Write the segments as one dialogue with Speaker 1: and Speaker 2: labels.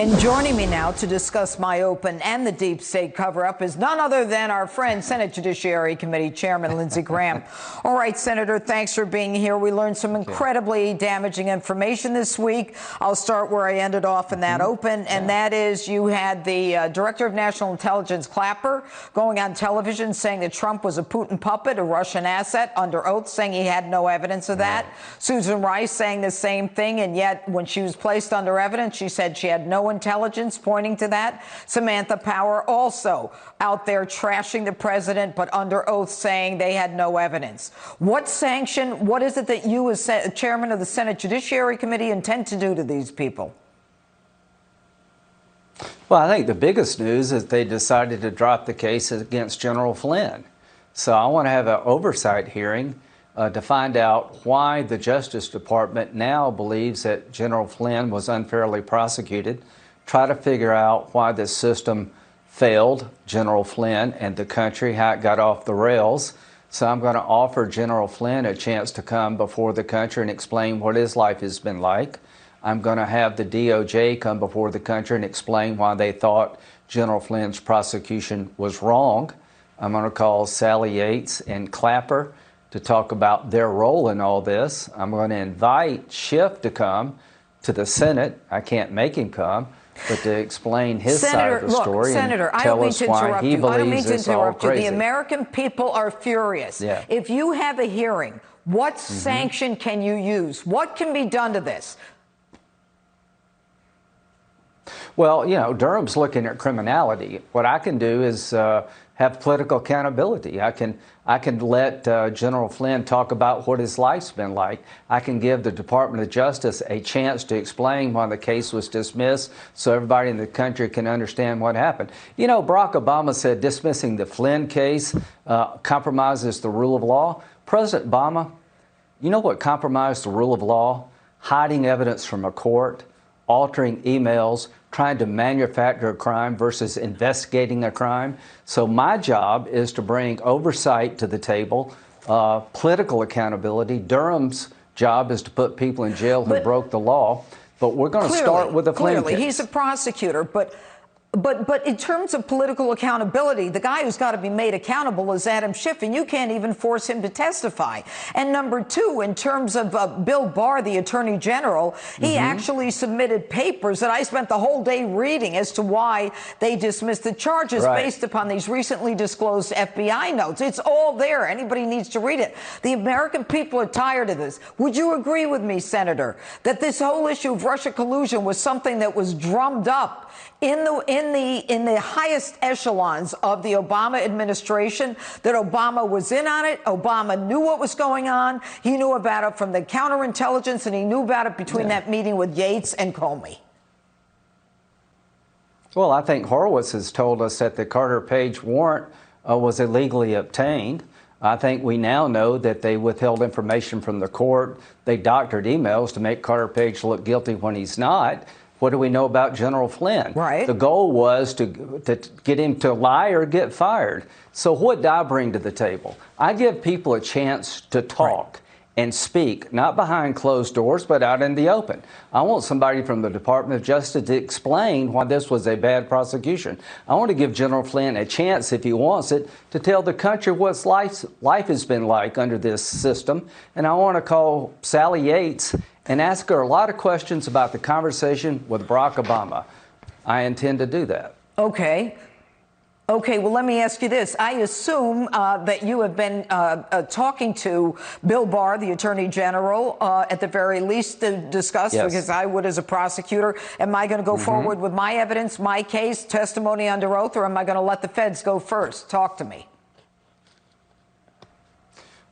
Speaker 1: And joining me now to discuss my open and the deep state cover-up is none other than our friend, Senate Judiciary Committee Chairman Lindsey Graham. All right, Senator, thanks for being here. We learned some incredibly damaging information this week. I'll start where I ended off in that open, and that is you had the Director of National Intelligence, Clapper, going on television saying that Trump was a Putin puppet, a Russian asset, under oath, saying he had no evidence of that. Susan Rice saying the same thing, and yet when she was placed under evidence, she said she had no intelligence pointing to that. Samantha Power also out there trashing the president, but under oath saying they had no evidence. What sanction, what is it that you as chairman of the Senate Judiciary Committee intend to do to these people?
Speaker 2: Well, I think the biggest news is they decided to drop the case against General Flynn. So I want to have an oversight hearing to find out why the Justice Department now believes that General Flynn was unfairly prosecuted, try to figure out why this system failed General Flynn and the country, how it got off the rails. So I'm going to offer General Flynn a chance to come before the country and explain what his life has been like. I'm going to have the DOJ come before the country and explain why they thought General Flynn's prosecution was wrong. I'm going to call Sally Yates and Clapper to talk about their role in all this. I'm going to invite Schiff to come to the Senate. I can't make him come, but to explain his side of the story and tell us why he believes it's all crazy.
Speaker 1: The American people are furious. If you have a hearing, what sanction can you use? What can be done to this?
Speaker 2: Well, you know, Durham's looking at criminality. What I can do is have political accountability. I can let General Flynn talk about what his life's been like. I can give the Department of Justice a chance to explain why the case was dismissed so everybody in the country can understand what happened. You know, Barack Obama said dismissing the Flynn case compromises the rule of law. President Obama, you know what compromised the rule of law? Hiding evidence from a court, altering emails, trying to manufacture a crime versus investigating a crime. So my job is to bring oversight to the table, political accountability. Durham's job is to put people in jail who broke the law. But we're going to start with the Flynn case.
Speaker 1: He's a prosecutor, but in terms of political accountability, the guy who's got to be made accountable is Adam Schiff, and you can't even force him to testify. And number two, in terms of Bill Barr, the Attorney General, he actually submitted papers that I spent the whole day reading as to why they dismissed the charges based upon these recently disclosed FBI notes. It's all there. Anybody needs to read it. The American people are tired of this. Would you agree with me, Senator, that this whole issue of Russia collusion was something that was drummed up in the highest echelons of the Obama administration, that Obama was in on it? Obama knew what was going on. He knew about it from the counterintelligence, and he knew about it between that meeting with Yates and Comey.
Speaker 2: Well, I think Horowitz has told us that the Carter Page warrant was illegally obtained. I think we now know that they withheld information from the court. They doctored emails to make Carter Page look guilty when he's not. What do we know about General Flynn? The goal was to get him to lie or get fired. So what do I bring to the table? I give people a chance to talk and speak, not behind closed doors, but out in the open. I want somebody from the Department of Justice to explain why this was a bad prosecution. I want to give General Flynn a chance, if he wants it, to tell the country what life has been like under this system. And I want to call Sally Yates and ask her a lot of questions about the conversation with Barack Obama. I intend to do that.
Speaker 1: Okay, well, let me ask you this. I assume that you have been talking to Bill Barr, the Attorney General, at the very least to discuss, because I would as a prosecutor. Am I going to go forward with my evidence, my case, testimony under oath, or am I going to let the feds go first? Talk to me.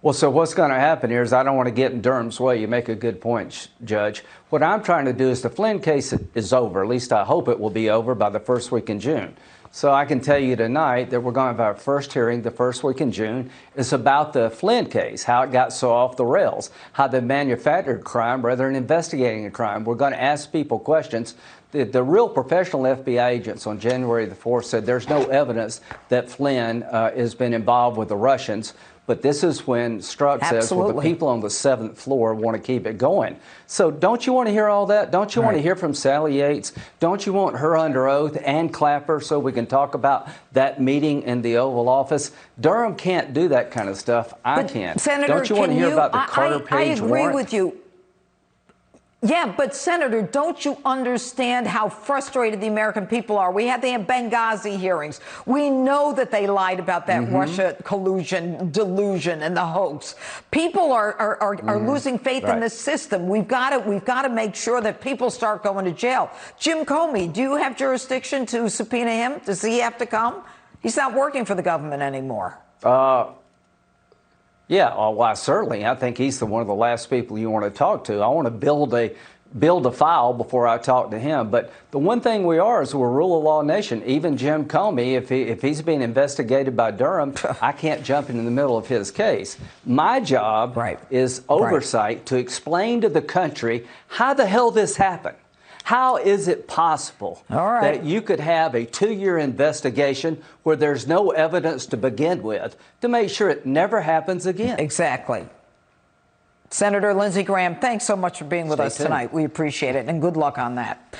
Speaker 2: Well, so what's going to happen here is I don't want to get in Durham's way. You make a good point, Judge. What I'm trying to do is the Flynn case is over. At least I hope it will be over by the first week in June. So I can tell you tonight that we're going to have our first hearing the first week in June. It's about the Flynn case, how it got so off the rails, how they manufactured crime rather than investigating a crime. We're going to ask people questions. The real professional FBI agents on January the 4th said there's no evidence that Flynn has been involved with the Russians. But this is when Strzok says, well, the people on the 7th floor want to keep it going. So don't you want to hear all that? Don't you want to hear from Sally Yates? Don't you want her under oath and Clapper so we can talk about that meeting in the Oval Office? Durham can't do that kind of stuff. I can.
Speaker 1: Senator,
Speaker 2: don't you want to hear about the Carter Page warrant?
Speaker 1: I agree with you. Yeah, but Senator, don't you understand how frustrated the American people are? We had the Benghazi hearings. We know that they lied about that Russia collusion, delusion, and the hoax. People are losing faith in the system. We've got to make sure that people start going to jail. Jim Comey, do you have jurisdiction to subpoena him? Does he have to come? He's not working for the government anymore.
Speaker 2: Yeah, well, certainly. I think he's one of the last people you want to talk to. I want to build a file before I talk to him. But the one thing we are is we're a rule of law nation. Even Jim Comey, if he's being investigated by Durham, I can't jump in the middle of his case. My job is oversight to explain to the country how the hell this happened. How is it possible that you could have a 2-year investigation where there's no evidence to begin with to make sure it never happens again?
Speaker 1: Exactly. Senator Lindsey Graham, thanks so much for being with us tonight. We appreciate it, and good luck on that.